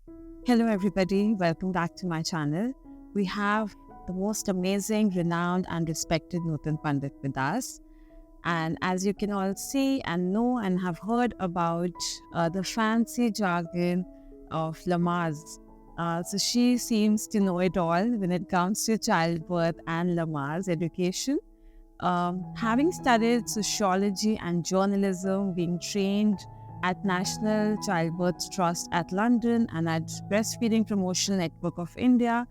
Hello, everybody. Welcome back to my channel. We have the most amazing, renowned, and respected Nutan Pandit with us. And as you can all see and know and have heard about the fancy jargon of Lamaze. So she seems to know it all when it comes to childbirth and Lamaze education. Having studied sociology and journalism, being trained at National Childbirth Trust at London and at Breastfeeding Promotional Network of India,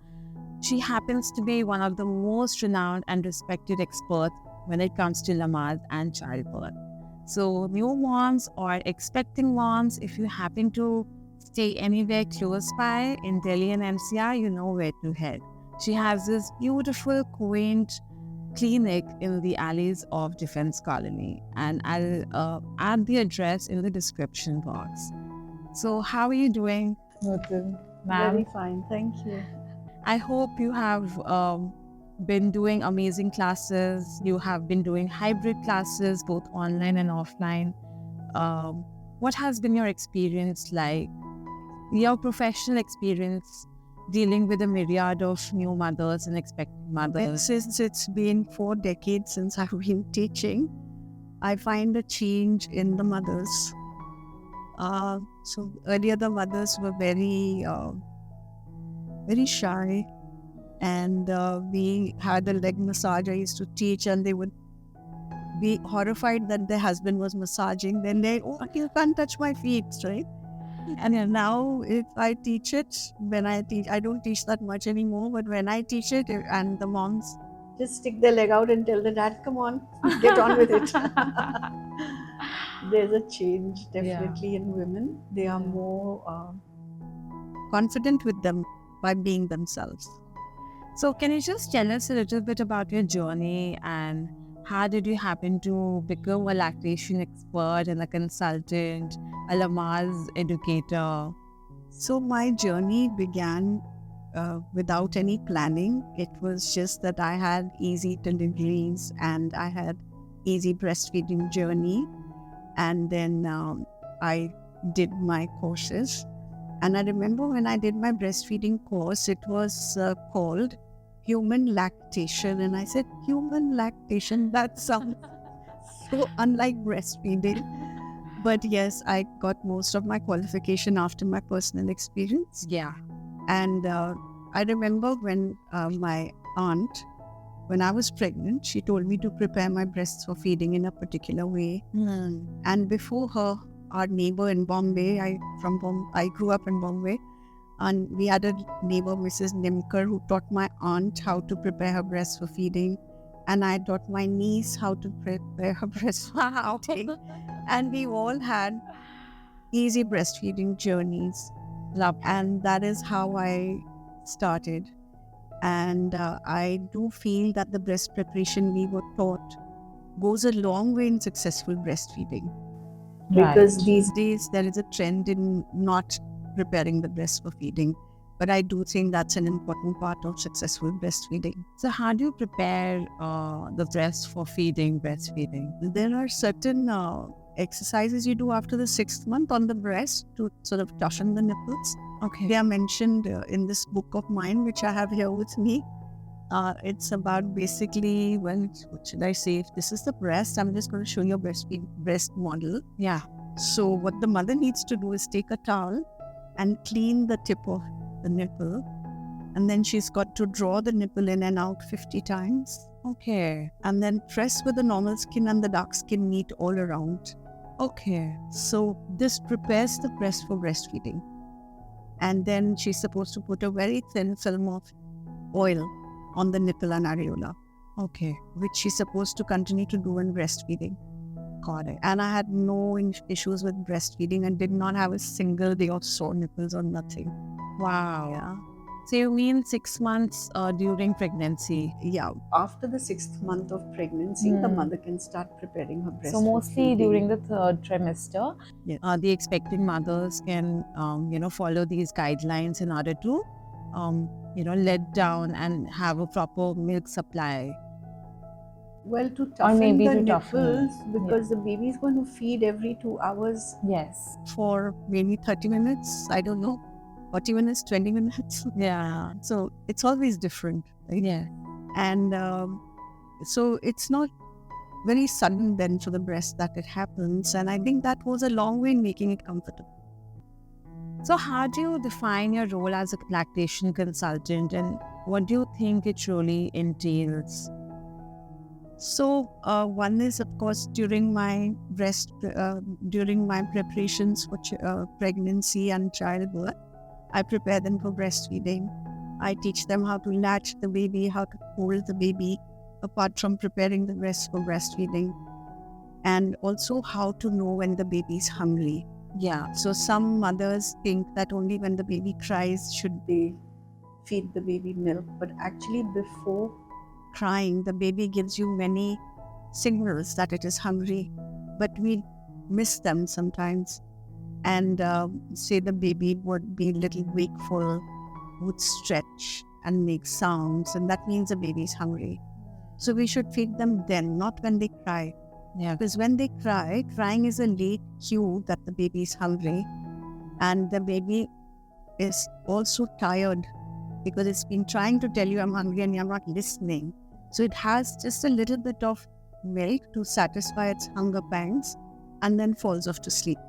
she happens to be one of the most renowned and respected experts when it comes to Lamaze and childbirth. So, new moms or expecting moms, if you happen to stay anywhere close by in Delhi and NCR, you know where to head. She has this beautiful, quaint clinic in the alleys of Defense Colony, and I'll add the address in the description box. So, how are you doing, Nutan, ma'am? Very fine, thank you. I hope you have been doing amazing classes. You have been doing hybrid classes, both online and offline. What has been your experience like? Your professional experience dealing with a myriad of new mothers and expecting mothers? Since it's been 4 decades since I've been teaching, I find a change in the mothers. So earlier the mothers were very shy, and we had a leg massage I used to teach, and they would be horrified that their husband was massaging. Then you can't touch my feet, right? And now if I teach it, I don't teach that much anymore, but when I teach it, and the moms just stick their leg out and tell the dad, come on, get on with it. There's a change definitely in women. They are more confident with them by being themselves. So can you just tell us a little bit about your journey and how did you happen to become a lactation expert and a consultant, a Lamaze educator? So my journey began without any planning. It was just that I had easy deliveries and I had easy breastfeeding journey. And then I did my courses. And I remember when I did my breastfeeding course, it was called Human Lactation. And I said, human lactation, that sounds so unlike breastfeeding. But yes, I got most of my qualification after my personal experience. Yeah. And I remember when my aunt, when I was pregnant, she told me to prepare my breasts for feeding in a particular way. And before her, our neighbor in Bombay, I grew up in Bombay, and we had a neighbor, Mrs. Nimkar, who taught my aunt how to prepare her breasts for feeding. And I taught my niece how to prepare her breasts for feeding. And we all had easy breastfeeding journeys. And that is how I started. And I do feel that the breast preparation we were taught goes a long way in successful breastfeeding. Because these days there is a trend in not preparing the breast for feeding. But I do think that's an important part of successful breastfeeding. So how do you prepare the breast for breastfeeding? There are certain exercises you do after the 6th month on the breast to sort of toughen the nipples. Okay. They are mentioned in this book of mine, which I have here with me. It's about basically, what should I say? If this is the breast, I'm just going to show you a breast model. Yeah. So what the mother needs to do is take a towel and clean the tip of the nipple. And then she's got to draw the nipple in and out 50 times. Okay. And then press where the normal skin and the dark skin meet all around. Okay. So this prepares the breast for breastfeeding. And then she's supposed to put a very thin film of oil on the nipple and areola. Okay. Which she's supposed to continue to do in breastfeeding. Got it. And I had no issues with breastfeeding and did not have a single day of sore nipples or nothing. Wow. Yeah. So you mean 6 months during pregnancy? Yeah. After the 6th month of pregnancy, the mother can start preparing her breast. So mostly during the 3rd trimester. Yes. The expecting mothers can, follow these guidelines in order to, let down and have a proper milk supply. Well, to toughen maybe the to toughen it. nipples, because the baby is going to feed every 2 hours Yes. for maybe 30 minutes. I don't know. 40 minutes, 20 minutes. Yeah. So it's always different, right? Yeah. And so it's not very sudden then for the breast that it happens. And I think that goes a long way in making it comfortable. So how do you define your role as a lactation consultant, and what do you think it really entails? So one is, of course, during my preparations for pregnancy and childbirth, I prepare them for breastfeeding. I teach them how to latch the baby, how to hold the baby, apart from preparing the breast for breastfeeding, and also how to know when the baby is hungry. Yeah. So some mothers think that only when the baby cries should they feed the baby milk, but actually before crying, the baby gives you many signals that it is hungry, but we miss them sometimes. And say the baby would be a little wakeful, would stretch and make sounds, and that means the baby is hungry. So we should feed them then, not when they cry. Yeah. Because when they cry, crying is a late cue that the baby is hungry, and the baby is also tired because it's been trying to tell you I'm hungry and you're not listening. So it has just a little bit of milk to satisfy its hunger pangs and then falls off to sleep.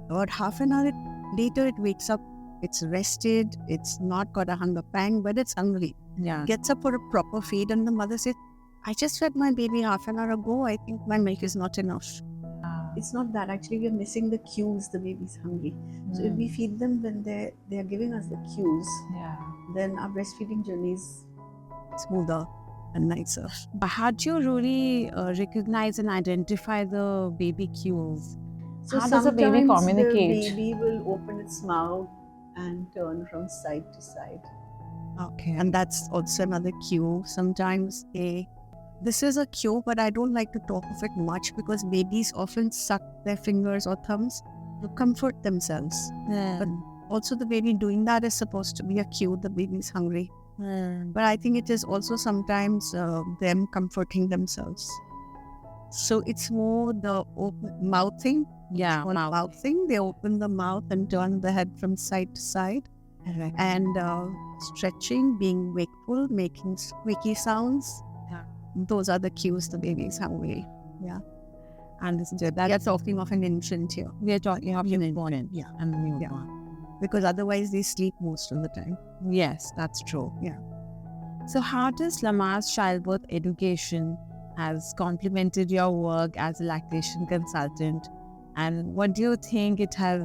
About half an hour later, it wakes up, it's rested, it's not got a hunger pang, but it's hungry. Yeah. Gets up for a proper feed, and the mother says, I just fed my baby half an hour ago. I think my milk is not enough. It's not that. Actually, we are missing the cues the baby's hungry. So if we feed them when they're giving us the cues, then our breastfeeding journey is smoother and nicer. But how do you really recognize and identify the baby cues? So How does a baby sometimes communicate? The baby will open its mouth and turn from side to side. Okay. And that's also another cue. Sometimes this is a cue, but I don't like to talk of it much because babies often suck their fingers or thumbs to comfort themselves. But also the baby doing that is supposed to be a cue the baby is hungry. But I think it is also sometimes them comforting themselves. So it's more the mouthing. Yeah. Mouthing. They open the mouth and turn the head from side to side. And stretching, being wakeful, making squeaky sounds. Those are the cues the baby is hungry. Yeah. Understood. We are talking of an infant here. We are talking of an infant. Yeah. And a newborn. Because otherwise they sleep most of the time. Yes, that's true. Yeah. So how does Lamar's childbirth education has complemented your work as a lactation consultant? And what do you think it has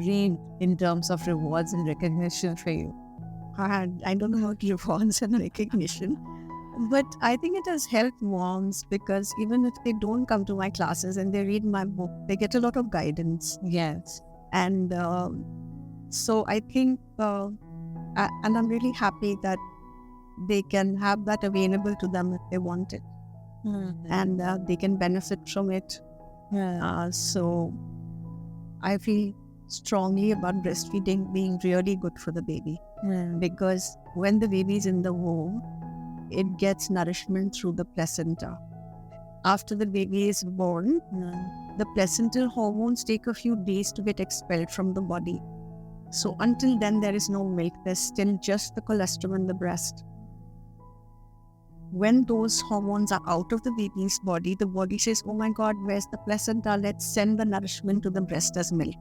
reaped in terms of rewards and recognition for you? I don't know about rewards and recognition, but I think it has helped moms because even if they don't come to my classes and they read my book, they get a lot of guidance. Yes. And so I think, and I'm really happy that they can have that available to them if they want it. And they can benefit from it. So I feel strongly about breastfeeding being really good for the baby because when the baby is in the womb, it gets nourishment through the placenta. After the baby is born, the placental hormones take a few days to get expelled from the body. So until then, there is no milk. There's still just the colostrum in the breast. When those hormones are out of the baby's body, the body says, oh my God, where's the placenta? Let's send the nourishment to the breast as milk.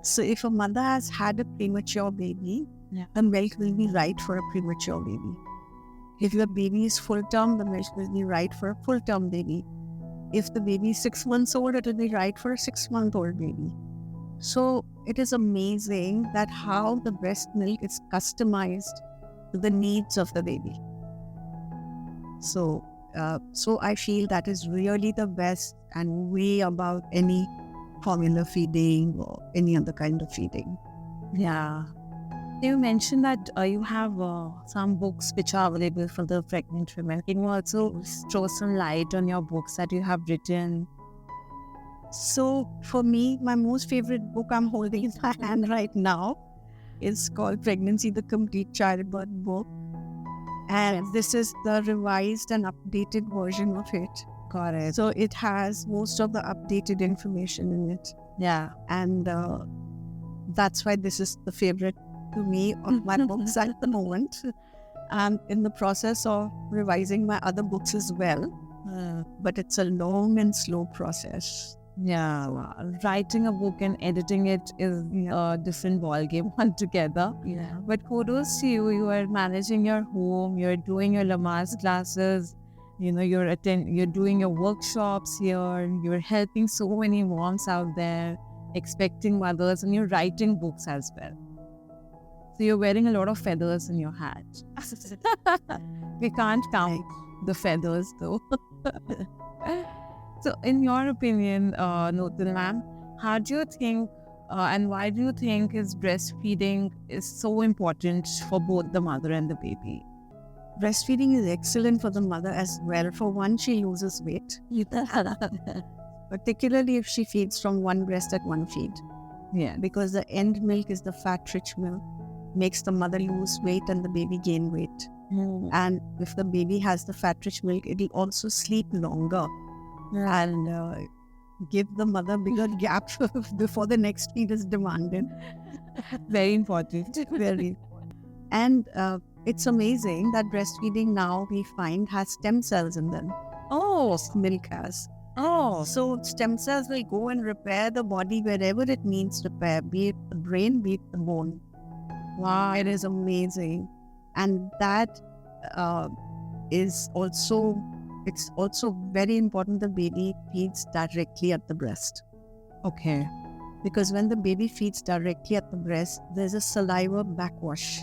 So if a mother has had a premature baby, the milk will be right for a premature baby. If your baby is full term, the milk will be right for a full term baby. If the baby is 6 months old, it will be right for a 6-month-old baby. So it is amazing that how the breast milk is customized to the needs of the baby. So I feel that is really the best and way above any formula feeding or any other kind of feeding. Yeah. You mentioned that you have some books which are available for the pregnant women. Can you also throw some light on your books that you have written? So for me, my most favorite book I'm holding in my hand right now is called Pregnancy, the Complete Childbirth Book. And this is the revised and updated version of it. Got it. So it has most of the updated information in it. Yeah. And that's why this is the favorite to me of my books at the moment. I'm in the process of revising my other books as well, but it's a long and slow process. Yeah, writing a book and editing it is a different ballgame altogether. Yeah. But kudos to you. You are managing your home. You're doing your Lamaze classes. You're doing your workshops here. You're helping so many moms out there, expecting mothers, and you're writing books as well. So you're wearing a lot of feathers in your hat. We can't count the feathers though. So, in your opinion, Nutan ma'am, how do you think and why do you think is breastfeeding is so important for both the mother and the baby? Breastfeeding is excellent for the mother as well. For one, she loses weight, particularly if she feeds from one breast at one feed. Yeah. Because the end milk is the fat-rich milk, makes the mother lose weight and the baby gain weight. And if the baby has the fat-rich milk, it will also sleep longer and give the mother bigger gap before the next feed is demanded. Very important. Very. And it's amazing that breastfeeding now we find has stem cells in them. Oh, Milk has. oh, So stem cells will go and repair the body wherever it needs repair, be it the brain, be it the bone. wow. It is amazing. And that is also, it's also very important the baby feeds directly at the breast. Okay. Because when the baby feeds directly at the breast, there's a saliva backwash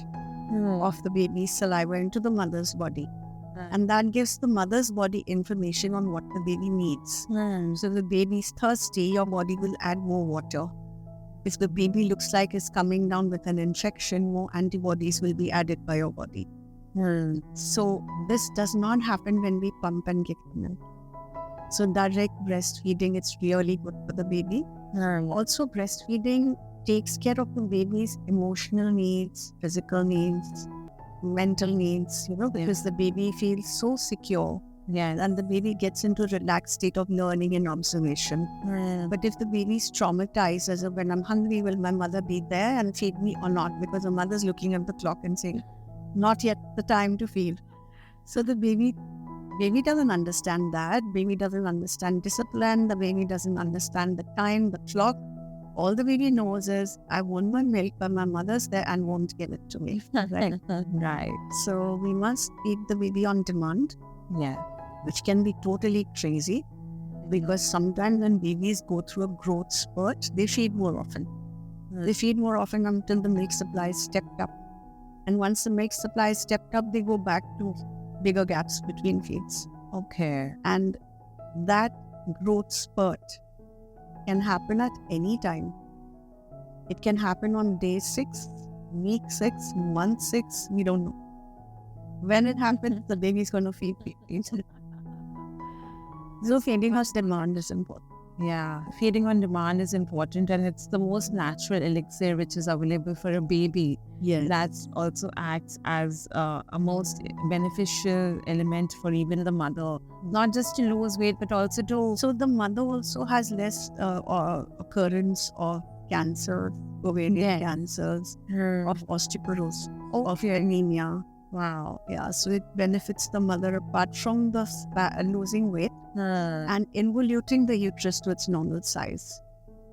of the baby's saliva into the mother's body. And that gives the mother's body information on what the baby needs. So if the baby is thirsty, your body will add more water. If the baby looks like it's coming down with an infection, more antibodies will be added by your body. So this does not happen when we pump and give milk. So direct breastfeeding, it's really good for the baby. Also, breastfeeding takes care of the baby's emotional needs, physical needs, mental needs, because the baby feels so secure. Yeah. And the baby gets into a relaxed state of learning and observation. But if the baby is traumatized, as when I'm hungry, will my mother be there and feed me or not? Because the mother's looking at the clock and saying, not yet the time to feed. So the baby doesn't understand that. Baby doesn't understand discipline. The baby doesn't understand the time, the clock. All the baby knows is, I want my milk, but my mother's there and won't give it to me. Right? Right. So we must feed the baby on demand, Yeah. which can be totally crazy because sometimes when babies go through a growth spurt, they feed more often. They feed more often until the milk supply is stepped up. And once the milk supply is stepped up, they go back to bigger gaps between feeds. Okay. And that growth spurt can happen at any time. It can happen on day 6, week 6, month 6, we don't know. When it happens, the baby's going to feed. So feeding on demand is important. Yeah, feeding on demand is important, and it's the most natural elixir which is available for a baby. Yes. That also acts as a most beneficial element for even the mother, not just to lose weight, but also to. So the mother also has less occurrence of cancer, ovarian cancers, of osteoporosis, of anemia. Wow. Yeah, so it benefits the mother apart from the losing weight and involuting the uterus to its normal size.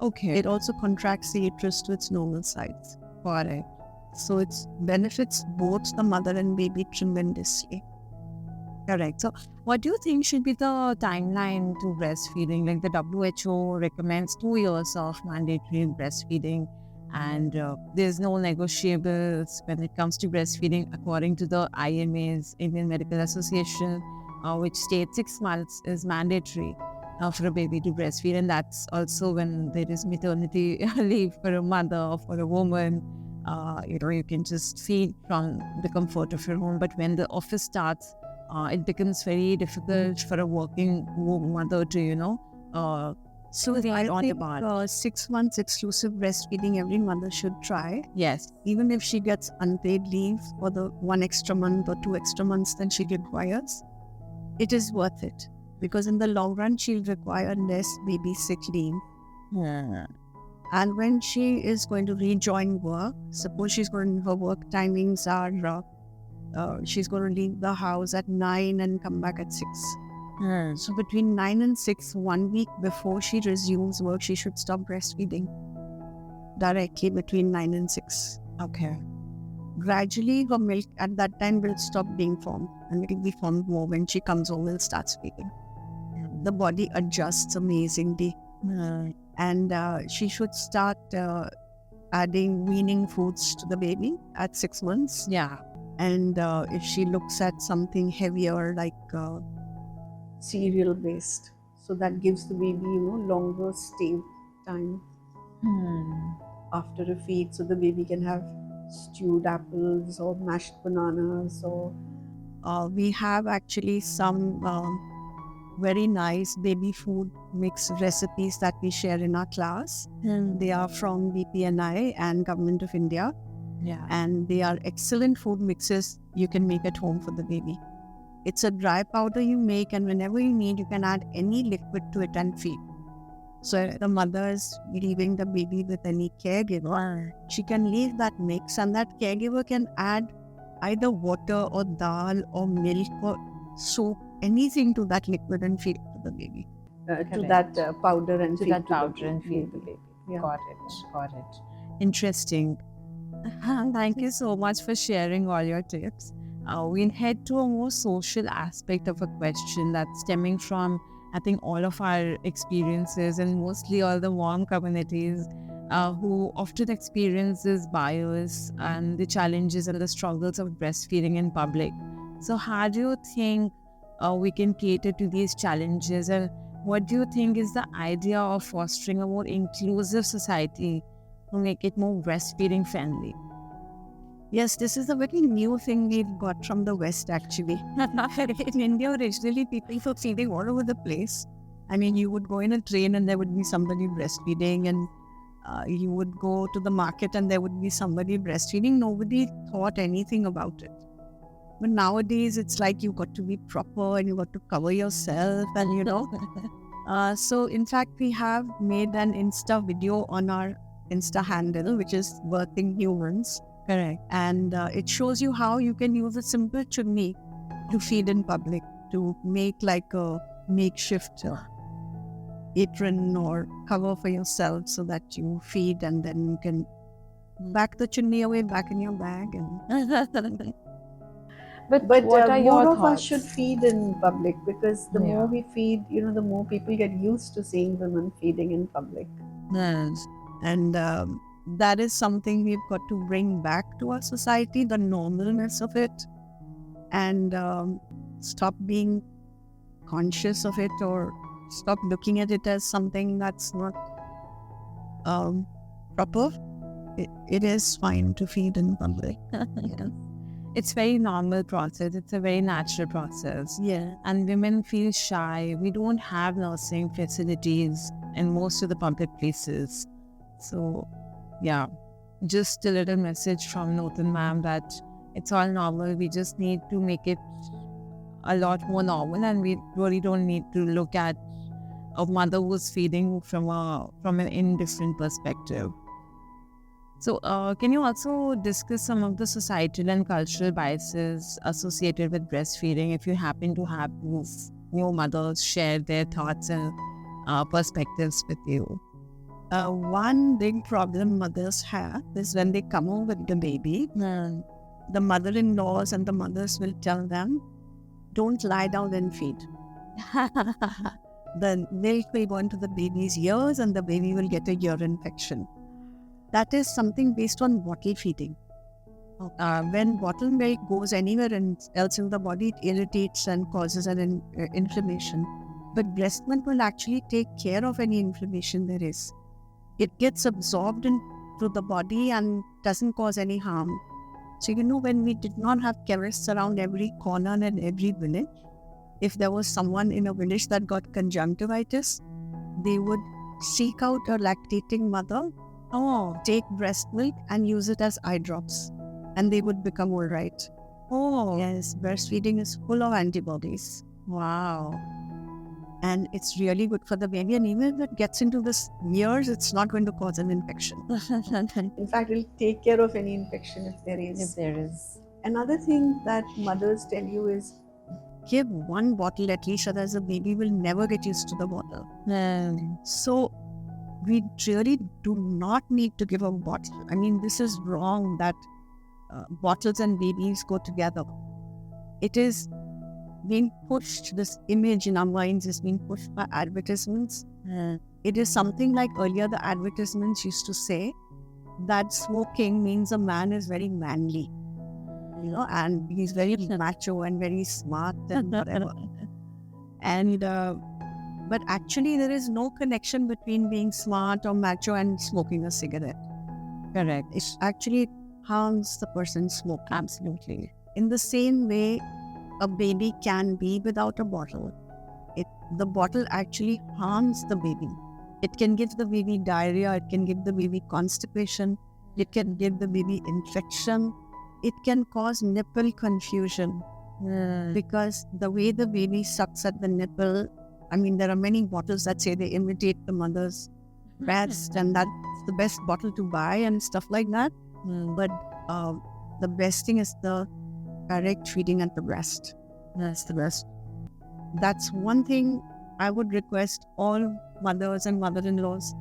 Okay. It also contracts the uterus to its normal size. Got it. So it benefits both the mother and baby tremendously. Correct. So, what do you think should be the timeline to breastfeeding? Like the WHO recommends 2 years of mandatory breastfeeding, and there's no negotiables when it comes to breastfeeding, according to the IMA's, Indian Medical Association, which states 6 months is mandatory for a baby to breastfeed, and that's also when there is maternity leave for a mother or for a woman. You can just feed from the comfort of your home, but when the office starts, it becomes very difficult for a working mother to, So I think 6 months exclusive breastfeeding every mother should try. Yes. Even if she gets unpaid leave for the 1 extra month or 2 extra months that she requires, it is worth it. Because in the long run, she'll require less baby sick leave. Yeah. And when she is going to rejoin work, suppose her work timings are, she's going to leave the house at 9 and come back at 6. So between 9 and 6, 1 week before she resumes work, she should stop breastfeeding directly between 9 and 6. Okay. Gradually, her milk at that time will stop being formed and it will be formed more when she comes home and starts feeding. The body adjusts amazingly. And she should start adding weaning foods to the baby at 6 months. Yeah. And if she looks at something heavier like cereal based, so that gives the baby, longer stay time after a feed, so the baby can have stewed apples or mashed bananas, or we have actually some very nice baby food mix recipes that we share in our class. They are from BPNI and Government of India. Yeah. And they are excellent food mixes you can make at home for the baby. It's a dry powder you make, and whenever you need, you can add any liquid to it and feed. So if the mother is leaving the baby with any caregiver, she can leave that mix, and that caregiver can add either water or dal or milk or soup, anything to that liquid and feed it to the baby. To that powder and To feed that to powder the and baby. feed the baby. Yeah. Got it. Interesting. Thank you so much for sharing all your tips. We'll head to a more social aspect of a question that's stemming from, I think, all of our experiences and mostly all the mom communities who often experience this bias and the challenges and the struggles of breastfeeding in public. So how do you think we can cater to these challenges, and what do you think is the idea of fostering a more inclusive society to make it more breastfeeding friendly? Yes, this is a very new thing we've got from the West actually. In India, originally people were feeding all over the place. I mean, you would go in a train and there would be somebody breastfeeding, and you would go to the market and there would be somebody breastfeeding. Nobody thought anything about it. But nowadays, it's like you got to be proper and you got to cover yourself, and so in fact, we have made an Insta video on our Insta handle, which is Birthing Humans. Correct. And it shows you how you can use a simple chutney to feed in public, to make like a makeshift apron or cover for yourself so that you feed, and then you can back the chutney away back in your bag. And But But what are more your of thoughts? us should feed in public, because the Yeah. more we feed, the more people get used to seeing women feeding in public. Yes. And that is something we've got to bring back to our society, the normalness of it, and stop being conscious of it, or stop looking at it as something that's not proper. It is fine to feed in public. Yes. It's very normal process. It's a very natural process. Yeah. And women feel shy. We don't have nursing facilities in most of the public places. So, yeah, just a little message from Notan ma'am that it's all normal. We just need to make it a lot more normal, and we really don't need to look at a mother who's feeding from an indifferent perspective. So, can you also discuss some of the societal and cultural biases associated with breastfeeding, if you happen to have new mothers share their thoughts and perspectives with you? One big problem mothers have is when they come home with the baby, the mother-in-laws and the mothers will tell them, don't lie down and feed. The milk will go into the baby's ears and the baby will get a ear infection. That is something based on bottle feeding. When bottle milk goes anywhere else in the body, it irritates and causes an inflammation. But breast milk will actually take care of any inflammation there is. It gets absorbed into the body and doesn't cause any harm. So, when we did not have chemists around every corner and every village, if there was someone in a village that got conjunctivitis, they would seek out a lactating mother, take breast milk and use it as eye drops, and they would become all right. Oh, Yes, breastfeeding is full of antibodies. wow. And it's really good for the baby. And even if it gets into this ears, it's not going to cause an infection. In fact, it'll take care of any infection if there is. If there is. Another thing that mothers tell you is give one bottle at least, otherwise the baby will never get used to the bottle. So we really do not need to give a bottle. I mean, this is wrong that bottles and babies go together. It is being pushed, this image in our minds is being pushed by advertisements. It is something like earlier the advertisements used to say that smoking means a man is very manly, and he's very macho and very smart and whatever. And but actually there is no connection between being smart or macho and smoking a cigarette. Correct. It actually harms the person smoking. Absolutely. In the same way, a baby can be without a bottle. The bottle actually harms the baby. It can give the baby diarrhea, it can give the baby constipation, it can give the baby infection, it can cause nipple confusion because the way the baby sucks at the nipple, I mean, there are many bottles that say they imitate the mother's breast and that's the best bottle to buy and stuff like that. But the best thing is the direct feeding at the breast. That's the best. That's one thing I would request all mothers and mother-in-laws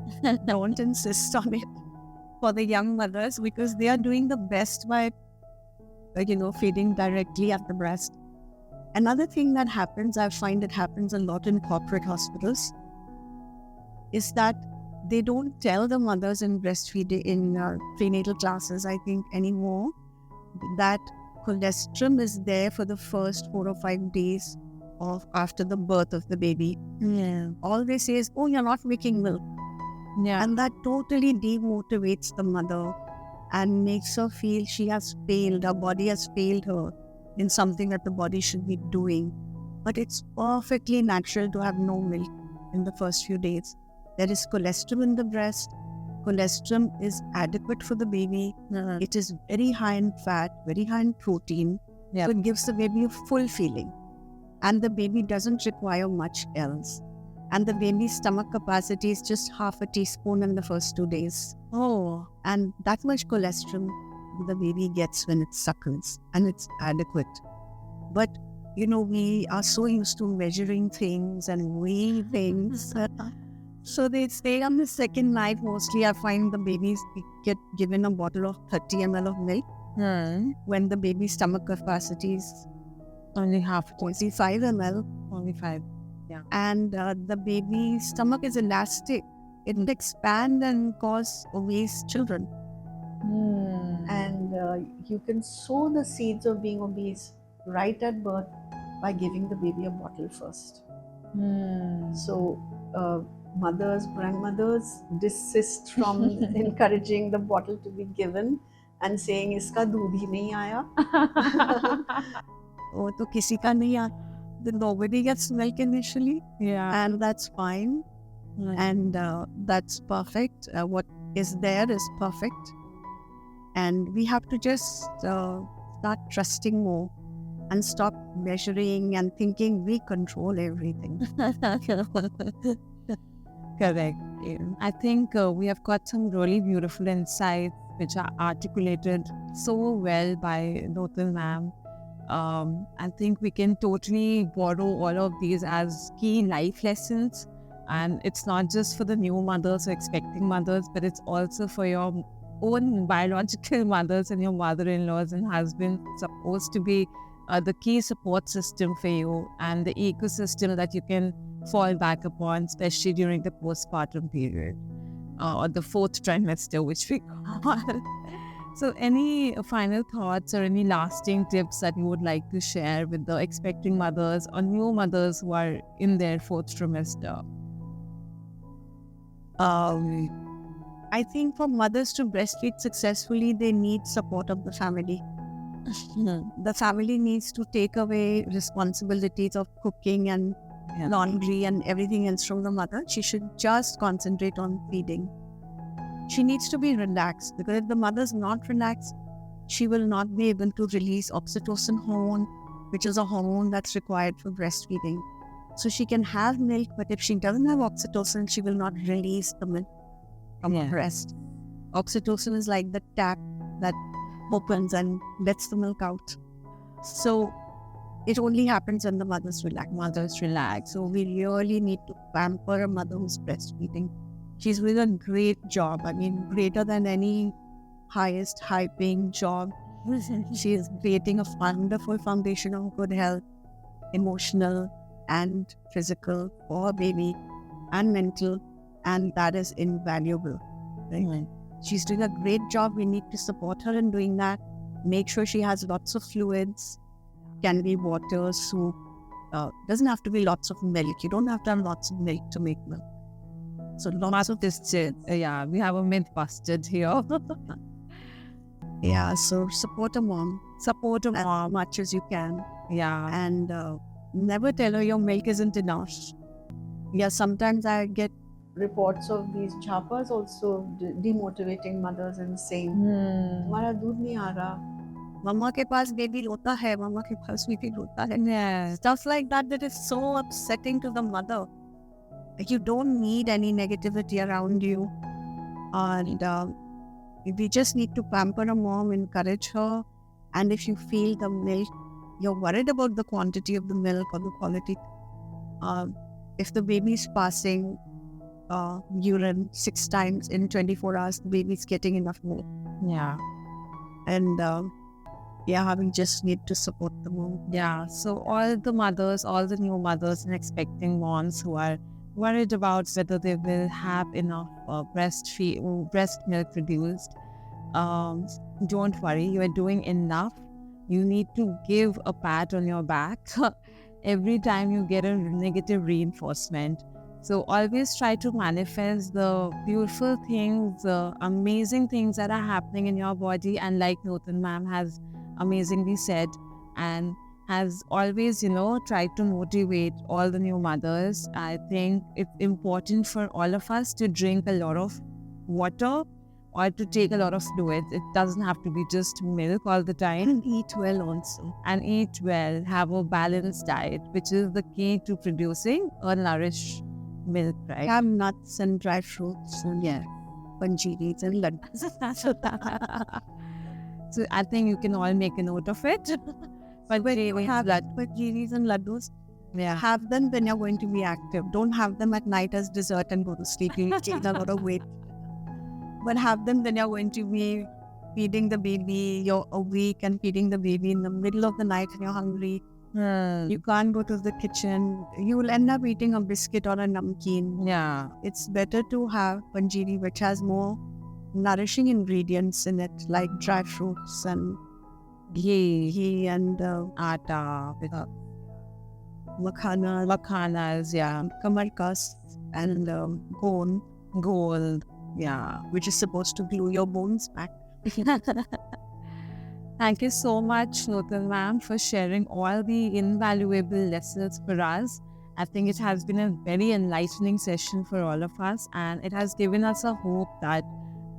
don't insist on it for the young mothers, because they are doing the best by feeding directly at the breast. Another thing that happens, I find it happens a lot in corporate hospitals, is that they don't tell the mothers in breastfeeding in prenatal classes, I think, anymore, that colostrum is there for the first 4 or 5 days of after the birth of the baby. All they say is, oh, you're not making milk. And that totally demotivates the mother and makes her feel she has failed, her body has failed her in something that the body should be doing. But it's perfectly natural to have no milk in the first few days. There is colostrum in the breast. Colostrum is adequate for the baby. It is very high in fat, very high in protein. So it gives the baby a full feeling. And the baby doesn't require much else. And the baby's stomach capacity is just half a teaspoon in the first 2 days. And that much colostrum the baby gets when it suckles, and it's adequate. But, we are so used to measuring things and weighing things. So they stay on the second night. Mostly I find the babies get given a bottle of 30 ml of milk when the baby's stomach capacity is only half. 25 ml. Only 5. Yeah. And the baby's stomach is elastic. It will expand and cause obese children. And you can sow the seeds of being obese right at birth by giving the baby a bottle first. So mothers, grandmothers desist from encouraging the bottle to be given and saying, "Iska doodh hi nahi aaya." Oh, to kisi ka nahi aaya. Then nobody gets milk initially. And that's fine. And that's perfect. What is there is perfect. And we have to just start trusting more and stop measuring and thinking we control everything. Correct. I think we have got some really beautiful insights which are articulated so well by Notal ma'am. I think we can totally borrow all of these as key life lessons. And it's not just for the new mothers or expecting mothers, but it's also for your own biological mothers and your mother-in-laws and husbands. It's supposed to be the key support system for you and the ecosystem that you can fall back upon, especially during the postpartum period or the 4th trimester, which we call. So any final thoughts or any lasting tips that you would like to share with the expecting mothers or new mothers who are in their 4th trimester? I think for mothers to breastfeed successfully, they need support of the family. The family needs to take away responsibilities of cooking and laundry and everything else from the mother. She should just concentrate on feeding. She needs to be relaxed, because if the mother's not relaxed, she will not be able to release oxytocin hormone, which is a hormone that's required for breastfeeding. So she can have milk, but if she doesn't have oxytocin, she will not release the milk from her breast. Oxytocin is like the tap that opens and lets the milk out. So it only happens when the mother's relaxed. So we really need to pamper a mother who's breastfeeding. She's doing a great job. I mean, greater than any highest high-paying job. She is creating a wonderful foundation of good health, emotional and physical for her baby, and mental, and that is invaluable. Right? She's doing a great job. We need to support her in doing that. Make sure she has lots of fluids. Can be water, soup. Doesn't have to be lots of milk. You don't have to have lots of milk to make milk. So lots of this. Yeah, we have a myth busted here. Yeah, so support a mom. Support a mom as much as you can. Yeah. And never tell her your milk isn't enough. Yeah, sometimes I get reports of these chapas also demotivating mothers and saying, "Tumhara doodh nahi aa raha. Mama ke paas baby rota hai. Mama ke paas baby rota hai." Yeah. Stuff like that is so upsetting to the mother. You don't need any negativity around you. And we just need to pamper a mom, encourage her. And if you feel the milk, you're worried about the quantity of the milk or the quality. If the baby's passing urine 6 times in 24 hours, the baby's getting enough milk. Yeah. And we just need to support the mom. Yeah. So all the mothers, all the new mothers and expecting moms who are worried about whether they will have enough breast milk produced, don't worry, you are doing enough. You need to give a pat on your back every time you get a negative reinforcement. So always try to manifest the beautiful things, the amazing things that are happening in your body. And like Nutan ma'am has amazingly said, and has always, tried to motivate all the new mothers. I think it's important for all of us to drink a lot of water or to take a lot of fluids. It doesn't have to be just milk all the time. And eat well also. And eat well, have a balanced diet, which is the key to producing a nourished milk, right? Have nuts and dry fruits and panjiris and laddus. So I think you can all make a note of it. But we have panjiris and laddus. Yeah. Have them when you're going to be active. Don't have them at night as dessert and go to sleep. You gain a lot of weight. But have them when you're going to be feeding the baby. You're awake and feeding the baby in the middle of the night and you're hungry. You can't go to the kitchen. You will end up eating a biscuit or a namkeen. Yeah. It's better to have panjiri, which has more nourishing ingredients in it, like dry fruits and ghee and Atta, makhanas, kamarkas and gold, which is supposed to glue your bones back. Thank you so much, Nutan ma'am, for sharing all the invaluable lessons for us. I think it has been a very enlightening session for all of us, and it has given us a hope that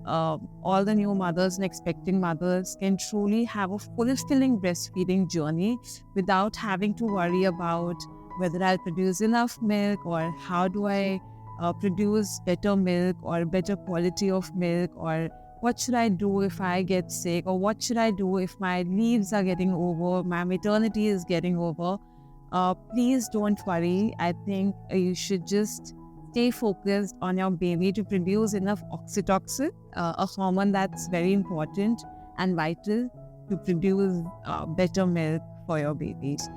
all the new mothers and expecting mothers can truly have a fulfilling breastfeeding journey without having to worry about whether I'll produce enough milk or how do I produce better milk or better quality of milk, or what should I do if I get sick, or what should I do if my leaves are getting over, my maternity is getting over. Please don't worry. I think you should just stay focused on your baby to produce enough oxytocin, a hormone that's very important and vital to produce better milk for your babies.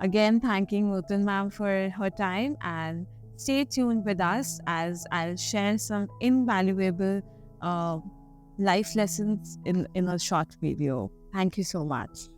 Again, thanking Nutan ma'am for her time, and stay tuned with us as I'll share some invaluable life lessons in a short video. Thank you so much.